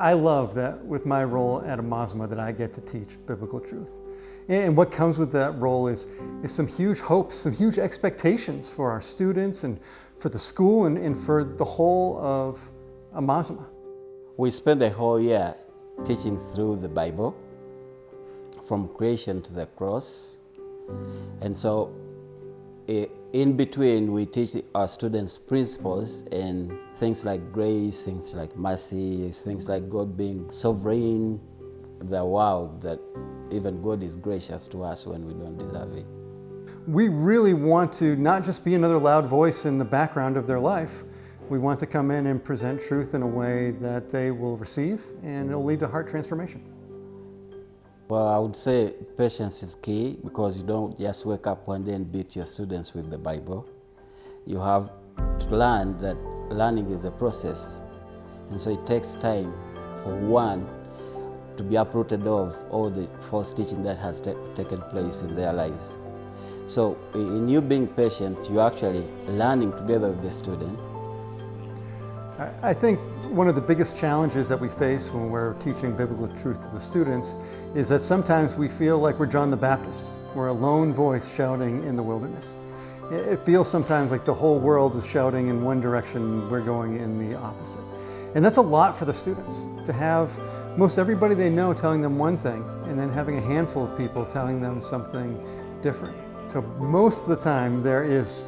I love that with my role at Amazima that I get to teach biblical truth. And what comes with that role is some huge hopes, some huge expectations for our students and for the school and for the whole of Amazima. We spend a whole year teaching through the Bible, from creation to the cross. And so in between, we teach our students principles and things like grace, things like mercy, things like God being sovereign, the world, that even God is gracious to us when we don't deserve it. We really want to not just be another loud voice in the background of their life. We want to come in and present truth in a way that they will receive, and it'll lead to heart transformation. Well, I would say patience is key, because you don't just wake up one day and beat your students with the Bible. You have to learn that learning is a process. And so it takes time for one to be uprooted of all the false teaching that has taken place in their lives. So in you being patient, you're actually learning together with the student. I think one of the biggest challenges that we face when we're teaching biblical truth to the students is that sometimes we feel like we're John the Baptist. We're a lone voice shouting in the wilderness. It feels sometimes like the whole world is shouting in one direction, we're going in the opposite. And that's a lot for the students, to have most everybody they know telling them one thing and then having a handful of people telling them something different. So most of the time there is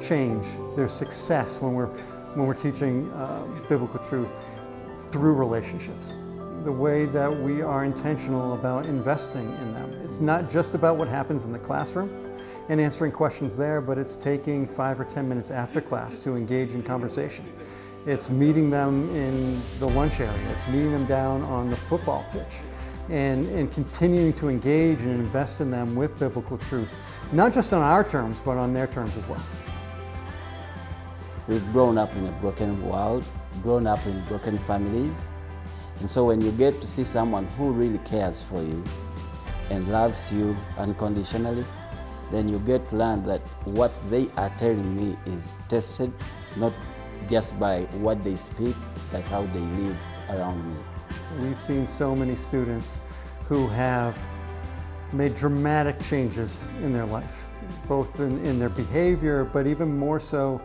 change, there's success when we're teaching biblical truth through relationships. The way that we are intentional about investing in them. It's not just about what happens in the classroom and answering questions there, but it's taking 5 or 10 minutes after class to engage in conversation. It's meeting them in the lunch area. It's meeting them down on the football pitch and continuing to engage and invest in them with biblical truth, not just on our terms, but on their terms as well. We've grown up in a broken world, grown up in broken families. And so when you get to see someone who really cares for you and loves you unconditionally, then you get to learn that what they are telling me is tested, not just by what they speak, but how they live around me. We've seen so many students who have made dramatic changes in their life, both in their behavior, but even more so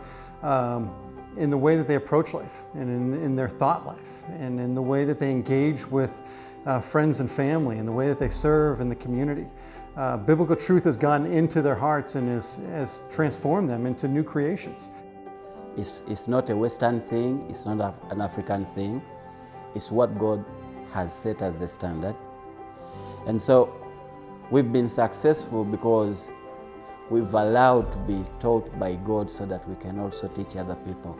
in the way that they approach life and in their thought life and in the way that they engage with friends and family and the way that they serve in the community. Biblical truth has gotten into their hearts and has transformed them into new creations. It's not a Western thing, it's not an African thing, it's what God has set as the standard. And so we've been successful because we've allowed to be taught by God so that we can also teach other people.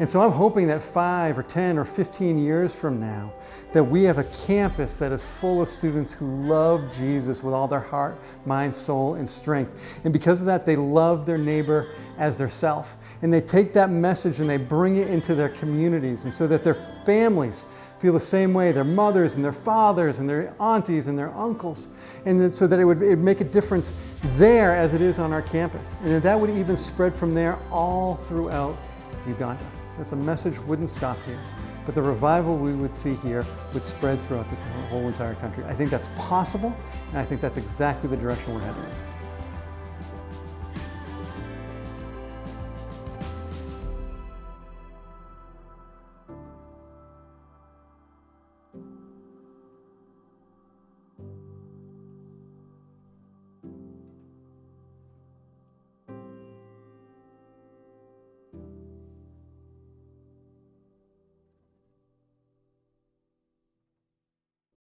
And so I'm hoping that 5 or 10 or 15 years from now, that we have a campus that is full of students who love Jesus with all their heart, mind, soul, and strength. And because of that, they love their neighbor as their self. And they take that message and they bring it into their communities, and so that their families feel the same way, their mothers and their fathers and their aunties and their uncles, and so that it would make a difference there as it is on our campus. And that would even spread from there all throughout Uganda. That the message wouldn't stop here, but the revival we would see here would spread throughout this whole entire country. I think that's possible, and I think that's exactly the direction we're heading in.